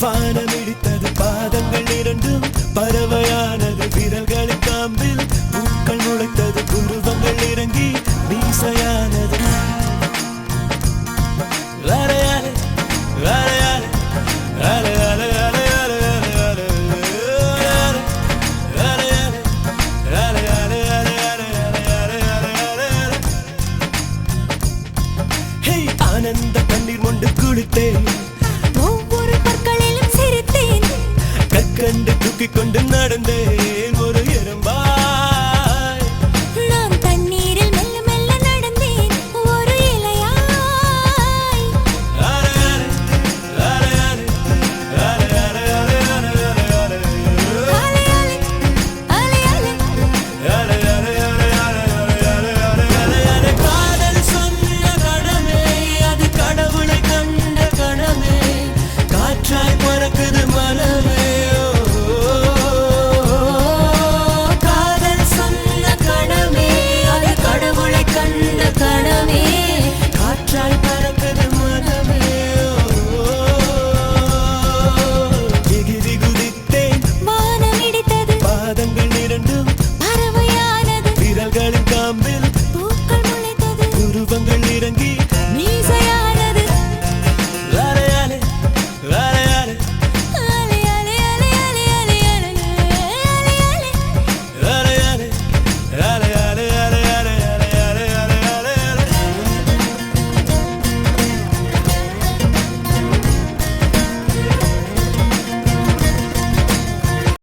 வானமிடித்தது பாதங்கள் இரண்டும் பறவையானது விரல்களின் காம்பில் பூக்கள் முளைத்தது புருவங்கள் இறங்கி மீசையானது அலையாலே அலையாலே அலையாலே ஆனந்த கண்ணீர் கொண்டு குளித்தேன் ஒவ்வொரு பற்களிலும் சிரித்தேன் கற்கண்டு தூக்கிக் கொண்டு நடந்தேன் ஒரு எறும்பாய் நான் தண்ணீரில் மெல்ல மெல்ல நடந்தேன் ஒரு இலையாய் அலையாலே அலையாலே அலையாலே அலையாலே அலையாலே அலையாலே காதல் சொன்ன கணமே அது கடவுளை கண்ட கணமே காற்றாய் பறக்குது மனமே காதல் சொன்ன கணமே அது கடவுளை கண்ட கணமே காற்றாய் பறக்குது மனமே எகிரி குதித்தேன் வானம் இடித்தது பாதங்கள் இரண்டும் பறவையானது விரல்களின் காம்பில் பூக்கள் முளைத்தது உருவங்கள் இறங்கி